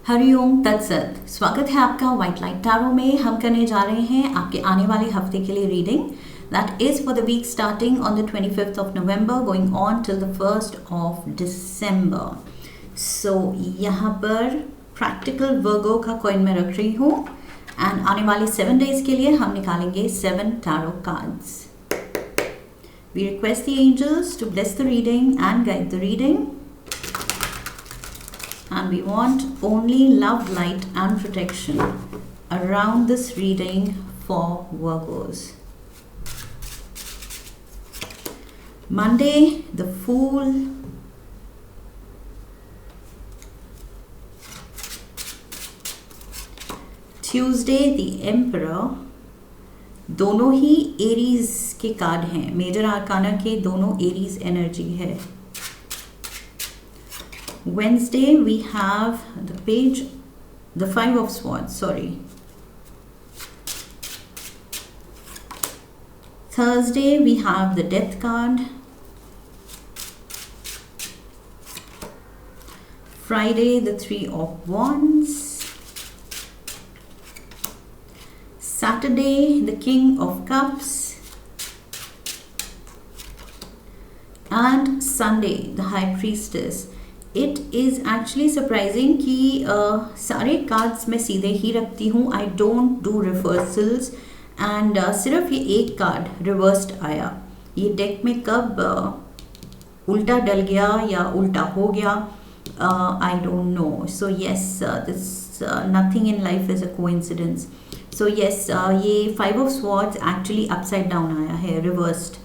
हरिओम तत्सत। स्वागत है आपका व्हाइट लाइट टैरो में। हम करने जा रहे हैं आपके आने वाले हफ्ते के लिए reading that is for the week starting on the 25th of November going on till the 1st of December। So यहाँ पर प्रैक्टिकल वर्गो का कॉइन में रख रही हूँ एंड आने वाले 7 डेज के लिए हम निकालेंगे 7 tarot cards. We request the angels to bless the reading and guide the reading. And we want only love, light and protection around this reading for Virgos. Monday, the Fool. Tuesday, the Emperor. दोनों ही Aries के card हैं। Major आर्काना के दोनों Aries energy है। Wednesday we have the 5 of Swords, sorry. Thursday we have the Death card. Friday the 3 of Wands. Saturday the King of Cups. And Sunday the High Priestess. It is actually surprising कि सारे cards मैं सीधे ही रखती हूँ। I don't do reversals and सिर्फ ये एक card reversed आया। ये डेक में कब उल्टा डल गया या उल्टा हो गया I don't know. So yes, this nothing in life is a coincidence. So yes, ये 5 of Swords actually upside down आया है रिवर्स्ड।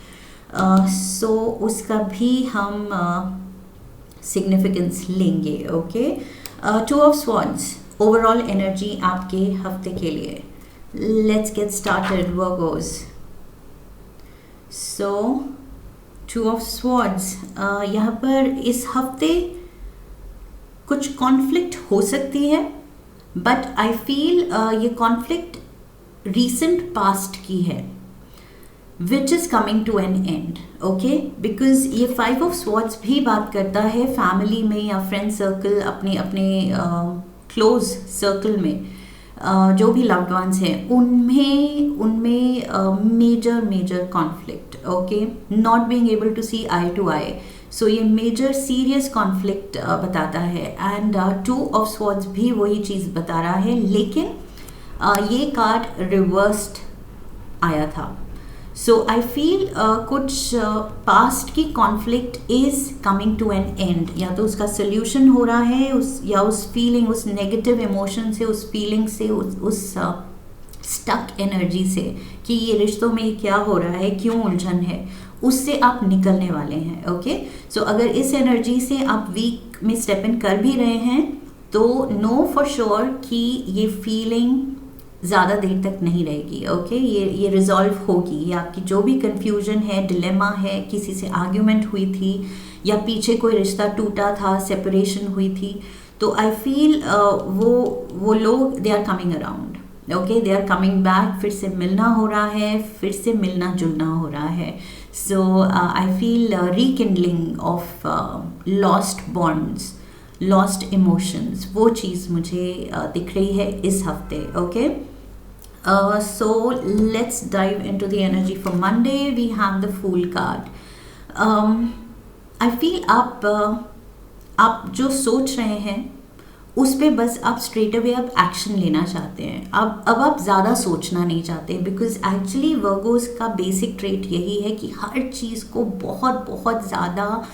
So उसका भी हम सिग्निफिकेंस लेंगे। Okay, 2 of swords overall energy आपके हफ्ते के लिए। Let's get started Virgo's. So 2 of swords, यहाँ पर इस हफ्ते कुछ कॉन्फ्लिक्ट हो सकती है बट आई फील ये कॉन्फ्लिक्ट रीसेंट पास्ट की है which is coming to an end, okay? Because ये 5 of Swords भी बात करता है फैमिली में या फ्रेंड सर्कल, अपने क्लोज सर्कल में जो भी लव्ड वंस हैं उनमें major conflict, okay? Not being able to see eye to eye. So ये मेजर सीरियस कॉन्फ्लिक्ट बताता है एंड 2 ऑफ Swords भी वही चीज़ बता रहा है, लेकिन ये कार्ड रिवर्स्ड आया था। सो आई फील कुछ पास्ट की conflict is coming to an end. या तो उसका सोल्यूशन हो रहा है उस फीलिंग, उस नेगेटिव इमोशन से, उस फीलिंग से, उस स्टक एनर्जी से कि ये रिश्तों में क्या हो रहा है, क्यों उलझन है, उससे आप निकलने वाले हैं। ओके, सो अगर इस एनर्जी से आप वीक में स्टेप इन कर भी रहे हैं तो नो फॉर श्योर कि ये फीलिंग ज़्यादा देर तक नहीं रहेगी। ओके, ये रिजॉल्व होगी। ये आपकी जो भी कंफ्यूजन है, डिलेमा है, किसी से आर्ग्यूमेंट हुई थी या पीछे कोई रिश्ता टूटा था, सेपरेशन हुई थी, तो आई फील वो लोग they are coming around. Okay, they are coming back. फिर से मिलना हो रहा है, फिर से मिलना जुलना हो रहा है। So I feel rekindling of lost bonds, lost emotions, वो चीज़ मुझे दिख रही है इस हफ्ते। Okay, so let's dive into the energy for Monday. We have the Fool card. I feel आप जो सोच रहे हैं उस पे बस आप स्ट्रेट अवे आप एक्शन लेना चाहते हैं। अब आप ज़्यादा सोचना नहीं चाहते, बिकॉज एक्चुअली वर्गोस का बेसिक ट्रेट यही है कि हर चीज़ को बहुत ज़्यादा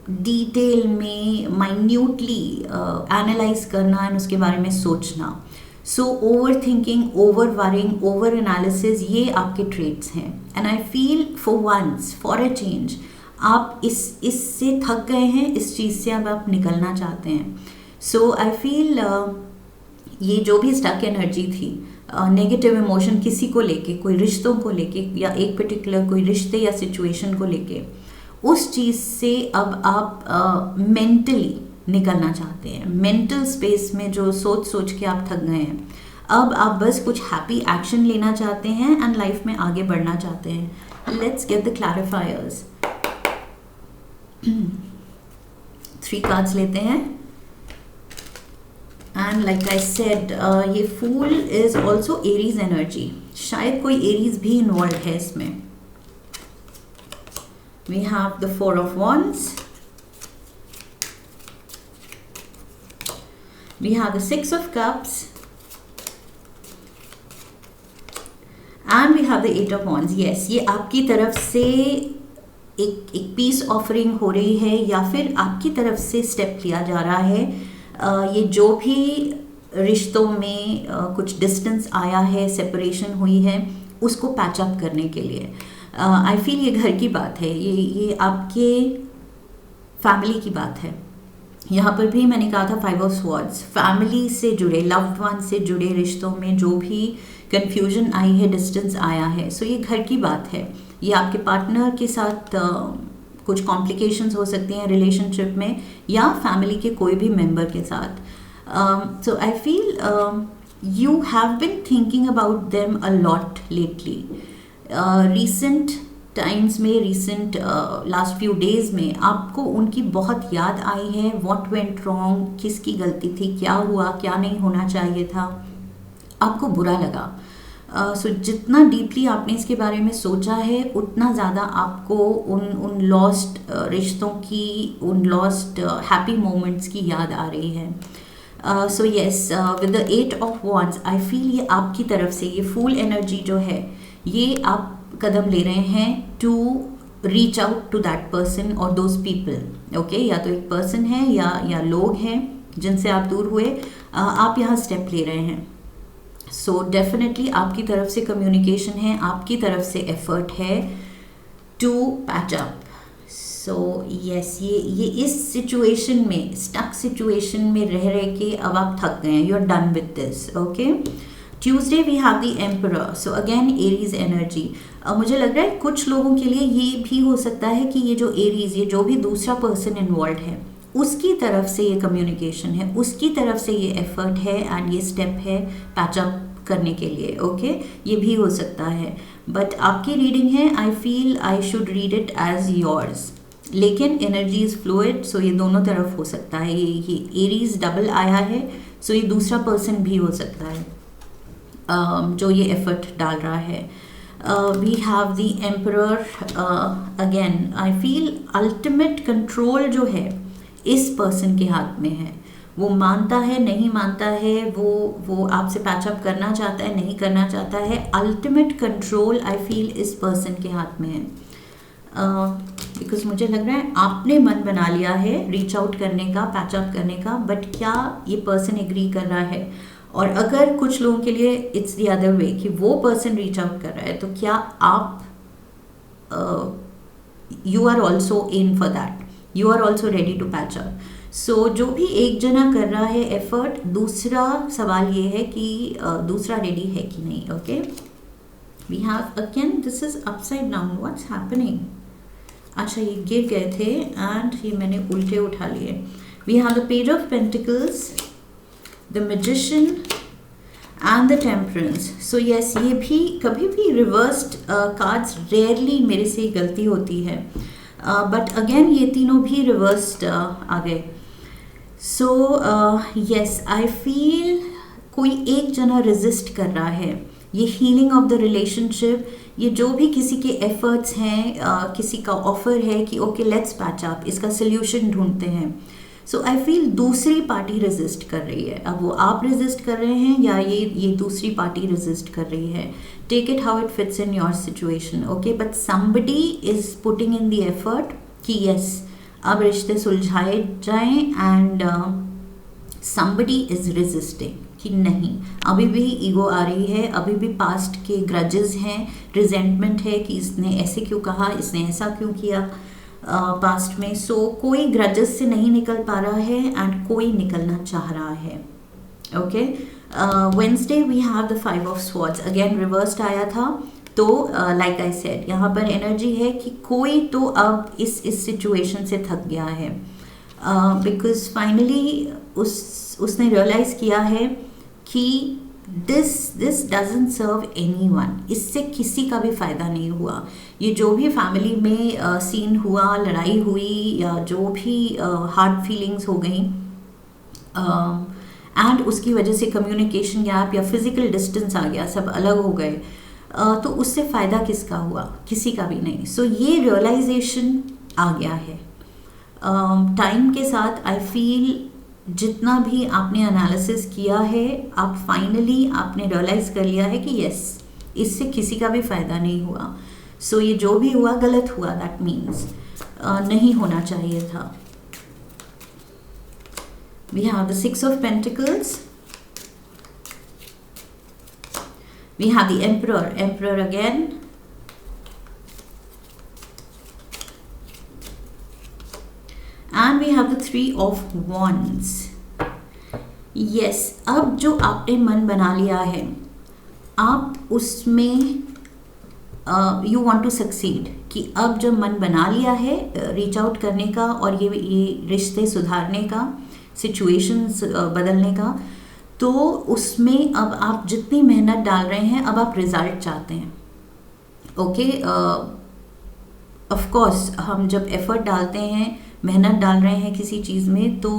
डिटेल में माइन्यूटली एनालाइज करना एंड उसके बारे में सोचना। So over thinking, over worrying, over analysis, ये आपके ट्रेट्स हैं। And I feel for once, for a change, आप इससे थक गए हैं, इस चीज़ से अब आप निकलना चाहते हैं। सो आई फील ये जो भी स्टक एनर्जी थी, नेगेटिव इमोशन किसी को लेके, कोई रिश्तों को लेके या एक पर्टिकुलर कोई रिश्ते या सिचुएशन को लेके, उस चीज़ से अब आप मेंटली निकलना चाहते हैं। मेंटल स्पेस में जो सोच के आप थक गए हैं, अब आप बस कुछ हैप्पी एक्शन लेना चाहते हैं एंड लाइफ में आगे बढ़ना चाहते हैं। Let's get the clarifiers. 3 cards लेते हैं। एंड लाइक आई सेड ये fool is also Aries energy, शायद कोई एरीज भी इन्वॉल्व है इसमें. We have the 4 of Wands, we have the 6 of Cups, and we have the 8 of Wands. Yes, ये आपकी तरफ से एक पीस ऑफरिंग हो रही है या फिर आपकी तरफ से स्टेप लिया जा रहा है. ये जो भी रिश्तों में कुछ डिस्टेंस आया है, सेपरेशन हुई है, उसको पैच अप करने के लिए. आई फील ये घर की बात है, ये आपके फैमिली की बात है. यहाँ पर भी मैंने कहा था 5 of Swords, फैमिली से जुड़े, लव्ड वन से जुड़े रिश्तों में जो भी कन्फ्यूजन आई है, डिस्टेंस आया है, सो ये घर की बात है. ये आपके पार्टनर के साथ कुछ कॉम्प्लिकेशंस हो सकती हैं रिलेशनशिप में, या फैमिली के कोई भी मेंबर के साथ. So I feel you have been thinking about them a lot lately. Recent times में, रिसेंट लास्ट फ्यू डेज में आपको उनकी बहुत याद आई है. व्हाट वेंट रॉन्ग, किसकी गलती थी, क्या हुआ, क्या नहीं होना चाहिए था, आपको बुरा लगा. सो जितना डीपली आपने इसके बारे में सोचा है, उतना ज़्यादा आपको उन लॉस्ट रिश्तों की, उन लॉस्ट हैप्पी मोमेंट्स की याद आ रही है. So yes, with the 8 of Wands I feel ये आपकी तरफ से, ये फूल एनर्जी जो है, ये आप कदम ले रहे हैं to reach out to that person और दोज पीपल. ओके, या तो एक पर्सन है या लोग हैं जिनसे आप दूर हुए, आप यहाँ स्टेप ले रहे हैं. सो डेफिनेटली आपकी तरफ से कम्युनिकेशन है, आपकी तरफ से एफर्ट है to patch up. So yes, ये इस सिचुएशन में, स्टक सिचुएशन में रह के अब आप थक गए हैं. You are done with this. Okay, Tuesday we have the emperor, so again Aries energy. मुझे लग रहा है कुछ लोगों के लिए ये भी हो सकता है कि ये जो एरीज, ये जो भी दूसरा पर्सन इन्वॉल्व है, उसकी तरफ से ये कम्युनिकेशन है, उसकी तरफ से ये एफर्ट है एंड ये स्टेप है पैचअप करने के लिए. ओके, ये भी हो सकता है, बट आपकी रीडिंग है, I feel I should read it as yours. लेकिन एनर्जी इज फ्लूइड, सो ये दोनों तरफ हो सकता है. ये एरीज डबल आया है, सो ये दूसरा पर्सन भी हो सकता है जो ये एफर्ट डाल रहा है. We have the emperor. Again I feel ultimate control जो है इस पर्सन के हाथ में है. वो मानता है, नहीं मानता है, वो आपसे पैचअप करना चाहता है, नहीं करना चाहता है, अल्टीमेट कंट्रोल आई फील इस पर्सन के हाथ में है. बिकॉज मुझे लग रहा है आपने मन बना लिया है रीच आउट करने का, पैचअप करने का, बट क्या ये पर्सन एग्री कर रहा है? और अगर कुछ लोगों के लिए इट्स द अदर वे कि वो पर्सन रीच आउट कर रहा है, तो क्या आप you are also in for that, you are also ready to patch up. So जो भी एक जना कर रहा है एफर्ट, दूसरा सवाल ये है कि दूसरा रेडी है कि नहीं. Okay, we have again, this is upside down, what's happening. अच्छा, ये गिर गए थे एंड ये मैंने उल्टे उठा लिए. We have the page of pentacles, the magician and the temperance. So yes, ये भी कभी भी रिवर्स्ड कार्ड्स, रेयरली मेरे से गलती होती है, बट अगेन ये तीनों भी रिवर्स्ड आ गए. सो यस, आई फील कोई एक जना रेजिस्ट कर रहा है. ये हीलिंग ऑफ द रिलेशनशिप, ये जो भी किसी के एफर्ट्स हैं, किसी का ऑफर है कि ओके लेट्स पैच अप, इसका सोल्यूशन ढूंढते हैं. सो आई फील दूसरी पार्टी रेजिस्ट कर रही है. अब वो आप रेजिस्ट कर रहे हैं या ये दूसरी पार्टी रेजिस्ट कर रही है. Take it how it fits in your situation. Okay, but somebody is putting in the effort कि यस अब रिश्ते सुलझाए जाएं, एंड समबडी इज रेजिस्टिंग कि नहीं, अभी भी ईगो आ रही है, अभी भी पास्ट के ग्रजेस हैं, रिजेंटमेंट है कि इसने ऐसे क्यों कहा, इसने ऐसा क्यों किया पास्ट में. सो कोई ग्रजेस से नहीं निकल पा रहा है एंड कोई निकलना चाह रहा है. Okay, Wednesday we have the 5 of Swords, again reversed आया था. तो लाइक आई सेड, यहाँ पर एनर्जी है कि कोई तो अब इस सिचुएशन से थक गया है, बिकॉज फाइनली उसने रियलाइज़ किया है कि दिस डजंट सर्व एनीवन, इससे किसी का भी फ़ायदा नहीं हुआ. ये जो भी फैमिली में सीन हुआ, लड़ाई हुई, या जो भी हार्ड फीलिंग्स हो गई, एंड उसकी वजह से कम्युनिकेशन गैप या फिजिकल डिस्टेंस आ गया, सब अलग हो गए, तो उससे फ़ायदा किसका हुआ? किसी का भी नहीं. सो ये रियलाइजेशन आ गया है टाइम के साथ. आई फील जितना भी आपने एनालिसिस किया है, आप फाइनली आपने रियलाइज़ कर लिया है कि यस, इससे किसी का भी फ़ायदा नहीं हुआ. सो ये जो भी हुआ गलत हुआ, दैट मीन्स नहीं होना चाहिए था. We have the Six of Pentacles. We have the Emperor again. And we have the Three of Wands. Yes, अब जो आपने मन बना लिया है, आप उसमें यू वांट टू सक्सीड, कि अब जब मन बना लिया है रीच आउट करने का और ये रिश्ते सुधारने का, सिचुएशंस बदलने का, तो उसमें अब आप जितनी मेहनत डाल रहे हैं, अब आप रिजल्ट चाहते हैं. ओके, ऑफ कोर्स हम जब एफर्ट डालते हैं, मेहनत डाल रहे हैं किसी चीज़ में, तो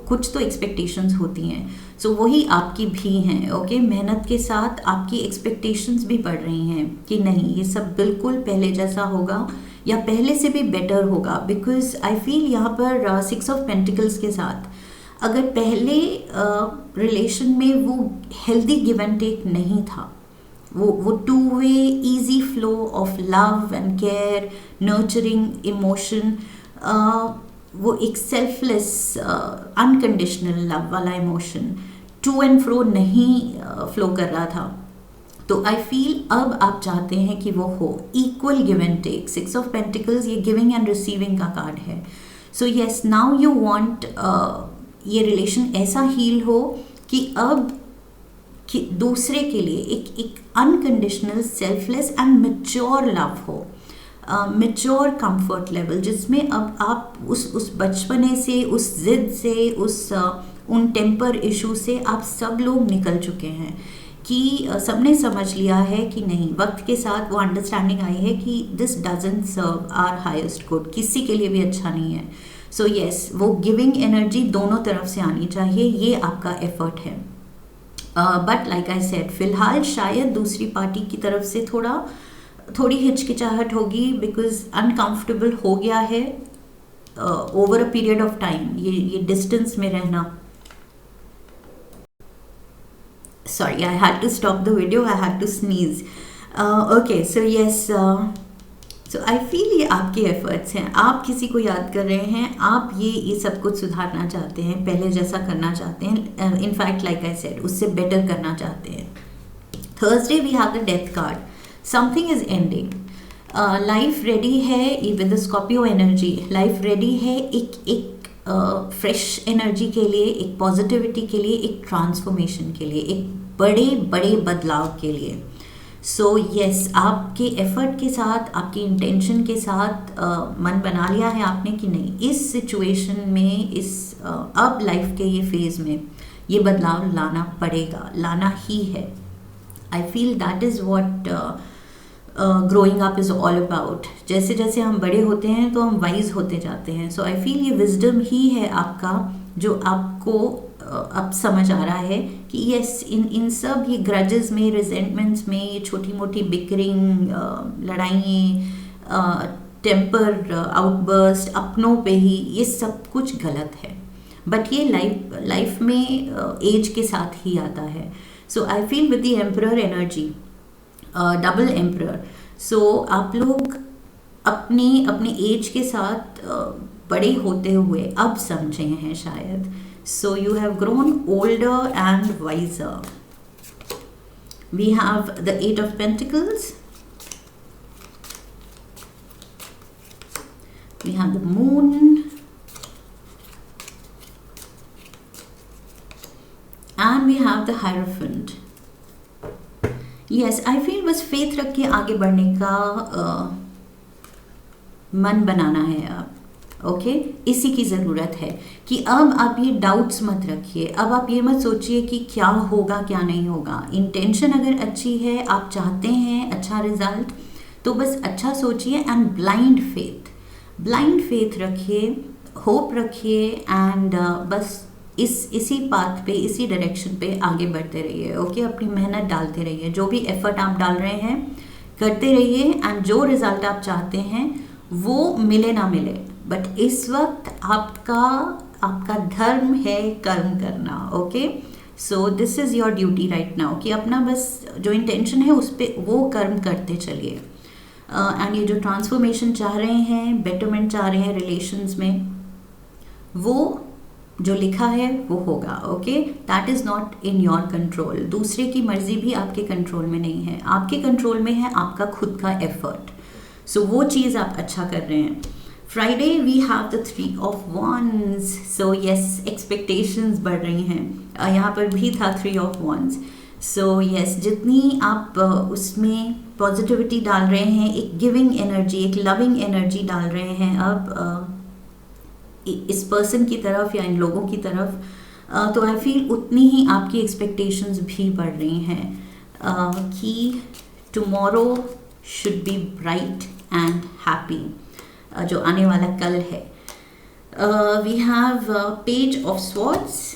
कुछ तो एक्सपेक्टेशंस होती हैं. सो वही आपकी भी हैं. ओके, मेहनत के साथ आपकी एक्सपेक्टेशंस भी बढ़ रही हैं कि नहीं, ये सब बिल्कुल पहले जैसा होगा या पहले से भी बेटर होगा. बिकॉज आई फील यहाँ पर सिक्स ऑफ पेंटिकल्स के साथ, अगर पहले रिलेशन में वो हेल्दी गिव एंड टेक नहीं था, वो two way easy flow of love and care, nurturing emotion, वो एक सेल्फलेस अनकंडीशनल लव वाला इमोशन टू एंड फ्रो नहीं फ्लो कर रहा था. तो आई फील अब आप चाहते हैं कि वो हो equal give and take. Six of pentacles ये गिविंग एंड रिसीविंग का कार्ड है. So yes, now you want ये रिलेशन ऐसा हील हो कि अब कि दूसरे के लिए एक unconditional, selfless and mature love हो, मैच्योर कंफर्ट लेवल, जिसमें अब आप उस बचपने से, उस जिद से, उन टेम्पर इशू से आप सब लोग निकल चुके हैं, कि सबने समझ लिया है कि नहीं, वक्त के साथ वो अंडरस्टैंडिंग आई है कि this doesn't serve our highest good, किसी के लिए भी अच्छा नहीं है. सो येस, वो गिविंग एनर्जी दोनों तरफ से आनी चाहिए, ये आपका एफर्ट है. बट लाइक आई सेड, फिलहाल शायद दूसरी पार्टी की तरफ से थोड़ी हिचकिचाहट होगी, बिकॉज अनकंफर्टेबल हो गया है over a period of time, ये डिस्टेंस में रहना. Sorry, I had to stop the video, I had to sneeze. Okay, so yes, so I feel ये आपके एफर्ट्स हैं, आप किसी को याद कर रहे हैं, आप ये सब कुछ सुधारना चाहते हैं, पहले जैसा करना चाहते हैं, इनफैक्ट लाइक आई सेड, उससे बेटर करना चाहते हैं. Thursday we have the death card. Something is ending. Life ready है with the Scorpio energy. Life ready है एक फ्रेश एनर्जी के लिए, एक पॉजिटिविटी के लिए, एक ट्रांसफॉर्मेशन के लिए, एक बड़े बड़े बदलाव के लिए. सो येस, आपके एफर्ट के साथ, आपकी इंटेंशन के साथ मन बना लिया है आपने कि नहीं, इस सिचुएशन में, अब लाइफ के ये फेज़ में ये बदलाव लाना पड़ेगा, लाना ही है. I feel that is what growing up is all about. जैसे जैसे हम बड़े होते हैं तो हम वाइज होते जाते हैं. सो आई फील ये विजडम ही है आपका, जो आपको अब समझ आ रहा है कि यस, इन सब ये ग्रजेस में, रिजेंटमेंट्स में, ये छोटी मोटी बिकरिंग, लड़ाइयाँ, टेम्पर आउटबर्स्ट अपनों पे ही, ये सब कुछ गलत है. बट ये लाइफ में एज के साथ ही आता है. So I feel with the emperor energy, double emperor, so आप लोग अपने एज के साथ बड़े होते हुए अब समझे हैं शायद. So you have grown older and wiser. We have the eight of pentacles. We have the moon and we have the hierophant. Yes, I feel बस फेथ रख के आगे बढ़ने का मन बनाना है आप. ओके, इसी की ज़रूरत है कि अब आप ये डाउट्स मत रखिए. अब आप ये मत सोचिए कि क्या होगा क्या नहीं होगा. इंटेंशन अगर अच्छी है, आप चाहते हैं अच्छा रिजल्ट, तो बस अच्छा सोचिए एंड ब्लाइंड फेथ रखिए, होप रखिए एंड बस इसी पाथ पे, इसी डायरेक्शन पे आगे बढ़ते रहिए। ओके, अपनी मेहनत डालते रहिए, जो भी एफर्ट आप डाल रहे हैं करते रहिए, एंड जो रिजल्ट आप चाहते हैं वो मिले ना मिले, बट इस वक्त आपका धर्म है कर्म करना। Okay, so this is your duty right now कि अपना बस जो इंटेंशन है उस पर वो कर्म करते चलिए। एंड ये जो ट्रांसफॉर्मेशन चाह रहे हैं, बेटरमेंट चाह रहे हैं रिलेशंस में, वो जो लिखा है वो होगा। Okay, that is not in your control. दूसरे की मर्जी भी आपके कंट्रोल में नहीं है, आपके कंट्रोल में है आपका खुद का एफर्ट। सो वो चीज़ आप अच्छा कर रहे हैं। Friday we have the 3 of wands, so yes expectations बढ़ रही हैं। यहाँ पर भी था 3 ऑफ wands। सो यस, जितनी आप उसमें पॉजिटिविटी डाल रहे हैं, एक गिविंग एनर्जी, एक लविंग एनर्जी डाल रहे हैं अब इस पर्सन की तरफ या इन लोगों की तरफ, तो आई फील उतनी ही आपकी एक्सपेक्टेशंस भी बढ़ रही हैं कि tomorrow should be bright and happy, जो आने वाला कल है। We have page of swords,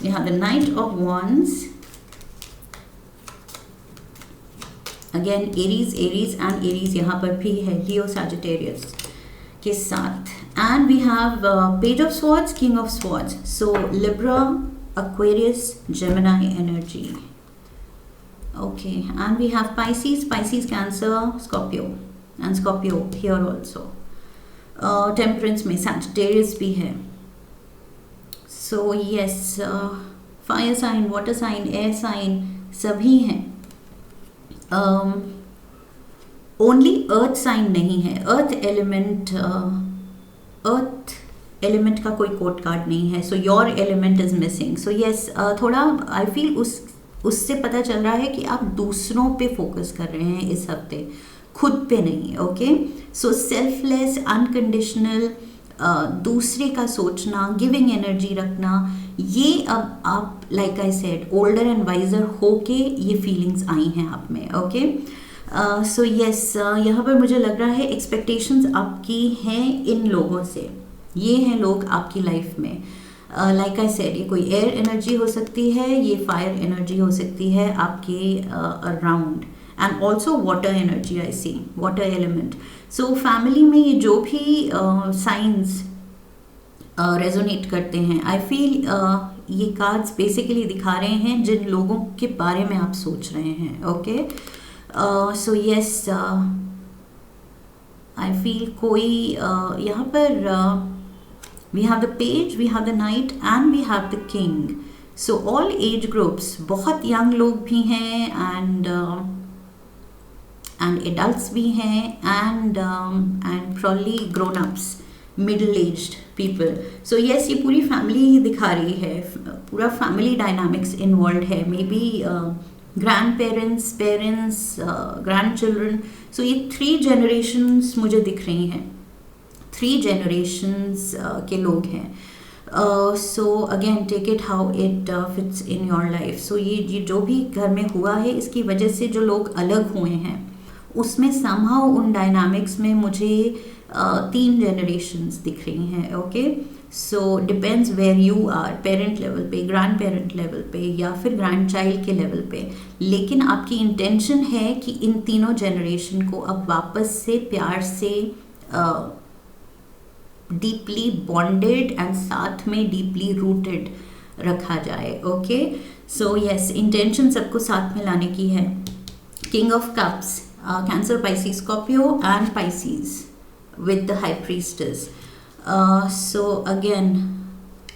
we have the knight of wands, again Aries and Aries यहाँ पर भी है लियो सैजिटेरियस के साथ। And we have page of swords, king of swords, so Libra, Aquarius, Gemini energy. Okay, and we have Pisces, Cancer, Scorpio, and Scorpio here also. Temperance में Sagittarius भी है। So yes, fire sign, water sign, air sign सभी हैं। Only अर्थ sign नहीं है, earth element का कोई code card नहीं है, so your element is missing. So yes, थोड़ा आई फील उससे पता चल रहा है कि आप दूसरों पे फोकस कर रहे हैं इस हफ्ते, खुद पे नहीं। ओके, सो सेल्फलेस, अनकंडीशनल, दूसरे का सोचना, गिविंग एनर्जी रखना, ये अब आप like I said older and wiser होके ये फीलिंग्स आई हैं आप में। ओके, सो यस, यहाँ पर मुझे लग रहा है एक्सपेक्टेशंस आपकी हैं इन लोगों से, ये हैं लोग आपकी लाइफ में। लाइक आई सेड, ये कोई एयर एनर्जी हो सकती है, ये फायर एनर्जी हो सकती है आपके around, and also water energy, I see water element. So family में ये जो भी साइंस रेजोनेट करते हैं, आई फील ये कार्ड्स बेसिकली दिखा रहे हैं जिन लोगों के बारे में आप सोच रहे हैं। Okay, so yes, I feel कोई यहाँ पर we have the page, we have the knight and we have the king, so all age groups, बहुत young लोग भी हैं and adults भी हैं and probably grown ups, middle aged people. So yes, ये पूरी family ही दिखा रही है, पूरा family dynamics involved है, maybe grandparents, parents, grandchildren, so ये 3 generations मुझे दिख रही हैं, 3 generations के लोग हैं। So again take it how it fits in your life. So ये जो भी घर में हुआ है, इसकी वजह से जो लोग अलग हुए हैं उसमें समहाउ उन डायनामिक्स में मुझे 3 generations दिख रही हैं। Okay, so depends where you are, parent level पे, ग्रैंड पेरेंट लेवल पे, या फिर ग्रैंड चाइल्ड के लेवल पे, लेकिन आपकी इंटेंशन है कि इन तीनों जनरेशन को अब वापस से प्यार से डीपली बॉन्डेड एंड साथ में डीपली रूटेड रखा जाए। ओके, सो यस, इंटेंशन सबको साथ में लाने की है। King of cups, Cancer, Pisces, Scorpio and Pisces with the high priestess. So again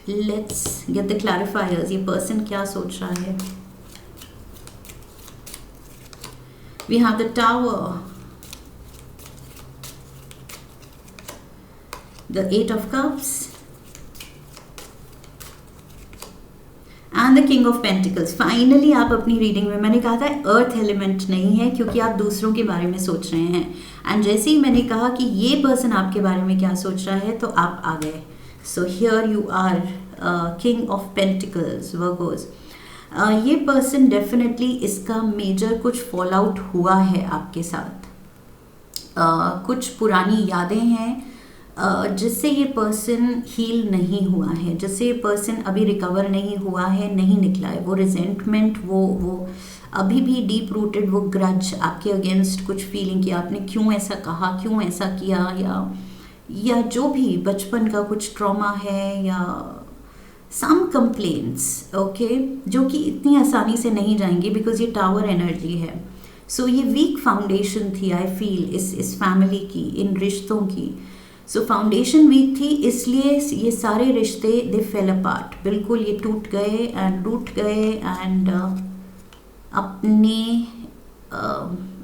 let's get the clarifiers, ये पर्सन क्या सोच रहा है। We have the tower, the 8 of cups and the king of pentacles। Finally आप अपनी reading में, मैंने कहा था अर्थ एलिमेंट नहीं है क्योंकि आप दूसरों के बारे में सोच रहे हैं, एंड जैसे ही मैंने कहा कि ये पर्सन आपके बारे में क्या सोच रहा है तो आप आ गए। So here you are, king of pentacles, Virgos. ये पर्सन डेफिनेटली इसका मेजर कुछ फॉल आउट हुआ है आपके साथ, कुछ पुरानी यादें हैं जिससे ये पर्सन हील नहीं हुआ है, जिससे ये पर्सन अभी रिकवर नहीं हुआ है, नहीं निकला है। वो रिजेंटमेंट, वो अभी भी डीप रूटेड वो ग्रज आपके अगेंस्ट कुछ फीलिंग कि आपने क्यों ऐसा कहा, क्यों ऐसा किया, या जो भी बचपन का कुछ ट्रॉमा है या सम कंप्लेंट्स, ओके, जो कि इतनी आसानी से नहीं जाएंगी बिकॉज ये टावर एनर्जी है। सो ये वीक फाउंडेशन थी आई फील इस फैमिली की, इन रिश्तों की। सो फाउंडेशन वीक थी, इसलिए ये सारे रिश्ते दे फेल अपार्ट, बिल्कुल ये टूट गए एंड रूठ गए एंड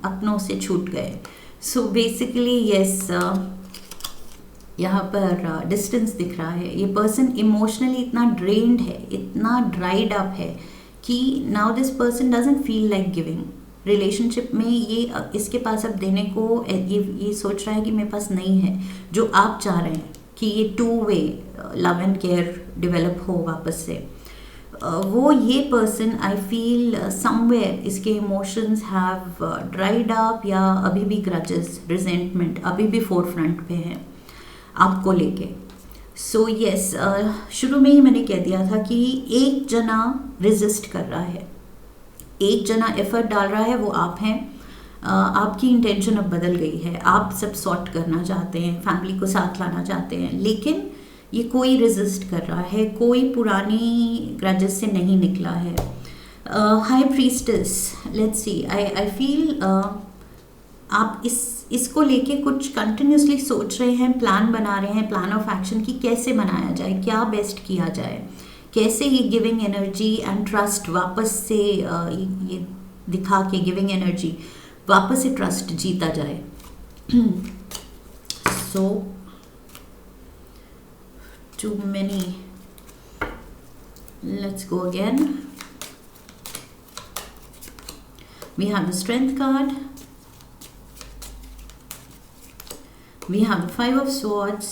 अपनों से छूट गए। सो बेसिकली यस, यहाँ पर डिस्टेंस दिख रहा है। ये पर्सन इमोशनली इतना ड्रेन्ड है, इतना ड्राइड अप है कि now this person doesn't feel like giving. Relationship में ये इसके पास अब देने को ये सोच रहा है कि मेरे पास नहीं है, जो आप चाह रहे हैं कि ये two way love and care develop हो वापस से। वो ये पर्सन आई फील समवेयर इसके इमोशंस हैव ड्राइड अप, या अभी भी ग्रजेस, रिजेंटमेंट अभी भी फोर फ्रंट पे है आपको लेके। सो यस, शुरू में ही मैंने कह दिया था कि एक जना रेजिस्ट कर रहा है, एक जना एफर्ट डाल रहा है, वो आप हैं। आपकी इंटेंशन अब बदल गई है, आप सब सॉर्ट करना चाहते हैं, फैमिली को साथ लाना चाहते हैं, लेकिन ये कोई रेजिस्ट कर रहा है, कोई पुरानी ग्रजेस से नहीं निकला है। High priestess, let's see, I feel आप इसको लेके कुछ कंटिन्यूसली सोच रहे हैं, प्लान बना रहे हैं, प्लान ऑफ एक्शन की कैसे बनाया जाए, क्या बेस्ट किया जाए, कैसे ये गिविंग एनर्जी एंड ट्रस्ट वापस से ये दिखा के गिविंग एनर्जी वापस से ट्रस्ट जीता जाए। So too many, let's go again. We have the strength card, we have the Five of Swords,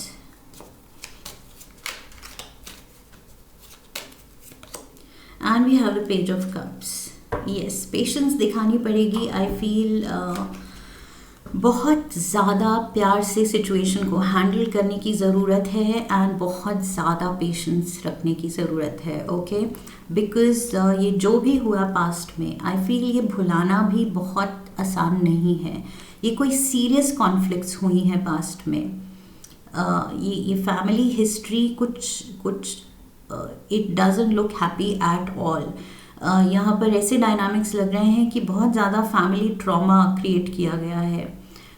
and we have the Page of Cups. Yes, patience दिखानी पड़ेगी आई फील। बहुत ज़्यादा प्यार से सिचुएशन को हैंडल करने की ज़रूरत है एंड बहुत ज़्यादा पेशेंस रखने की ज़रूरत है, ओके, बिकॉज ये जो भी हुआ पास्ट में आई फील ये भुलाना भी बहुत आसान नहीं है। ये कोई सीरियस कॉन्फ्लिक्ट्स हुई हैं पास्ट में। ये फैमिली हिस्ट्री कुछ it doesn't look happy at all. यहाँ पर ऐसे डायनामिक्स लग रहे हैं कि बहुत ज़्यादा फैमिली ट्रॉमा क्रिएट किया गया है।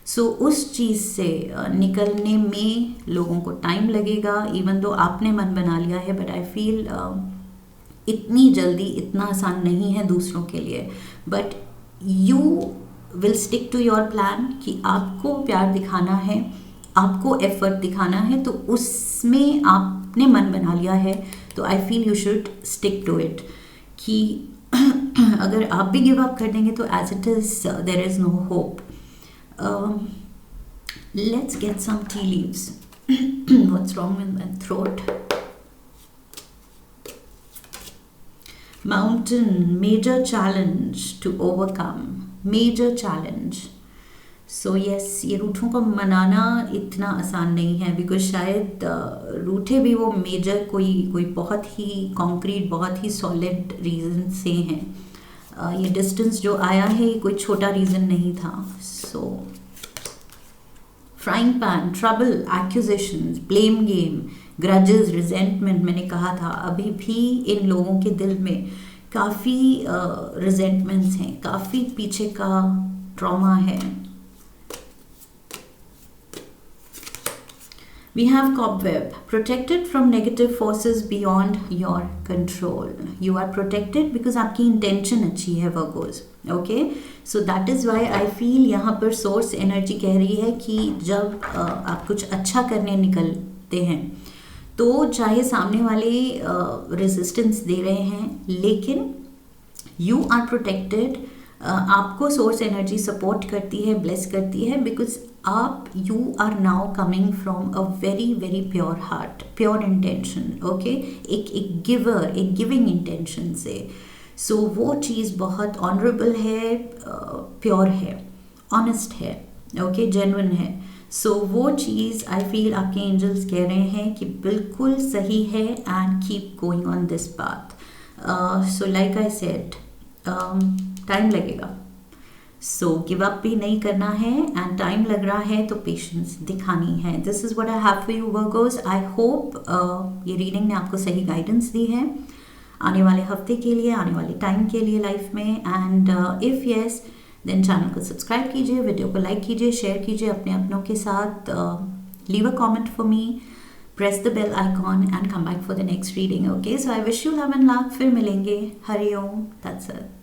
सो उस चीज़ से निकलने में लोगों को टाइम लगेगा, इवन दो आपने मन बना लिया है, बट आई फील इतनी जल्दी इतना आसान नहीं है दूसरों के लिए। But you will stick to your plan कि आपको प्यार दिखाना है, आपको एफर्ट दिखाना है, तो उसमें आपने मन बना लिया है, तो I feel you should stick to it. कि अगर आप भी गिव अप कर देंगे तो as it is there is no hope. Let's get some tea leaves. What's wrong with my throat? Mountain, major challenge to overcome, major challenge. So yes, ये रूठों को मनाना इतना आसान नहीं है, बिकॉज शायद रूठे भी वो मेजर कोई बहुत ही कॉन्क्रीट, बहुत ही सॉलिड रीज़न से हैं। ये डिस्टेंस जो आया है ये कोई छोटा रीज़न नहीं था। So frying pan, trouble, accusations, blame game, grudges, resentment, मैंने कहा था अभी भी इन लोगों के दिल में काफ़ी रिजेंटमेंट्स हैं, काफ़ी पीछे का ट्रॉमा है। We have cobweb, protected from negative forces beyond your control. You are protected because आपकी intention अच्छी है Virgos, okay? So that is why I feel यहाँ पर source energy कह रही है कि जब आप कुछ अच्छा करने निकलते हैं तो चाहे सामने वाले रेजिस्टेंस दे रहे हैं, लेकिन यू आर प्रोटेक्टेड। आपको सोर्स एनर्जी सपोर्ट करती है, ब्लेस करती है, बिकॉज आप you are now coming from a very very pure heart, pure intention, okay, एक गिवर, एक गिविंग इंटेंशन से। सो वो चीज़ बहुत ऑनरेबल है, प्योर है, ऑनेस्ट है, ओके, जेन्युइन है। सो वो चीज़ आई फील आपके एंजल्स कह रहे हैं कि बिल्कुल सही है and keep going on this path. So like I said, time लगेगा, सो गिव अप भी नहीं करना है, एंड टाइम लग रहा है तो पेशेंस दिखानी है. This is what I have for you Virgo's. I hope ये रीडिंग ने आपको सही गाइडेंस दी है आने वाले हफ्ते के लिए, आने वाले टाइम के लिए लाइफ में. And if yes then channel को सब्सक्राइब कीजिए, वीडियो को लाइक कीजिए, शेयर कीजिए अपने अपनों के साथ. Leave a comment for me, press the bell icon and come back for the next reading. Okay, so I wish you love and luck. फिर मिलेंगे. हरि ओम. That's it.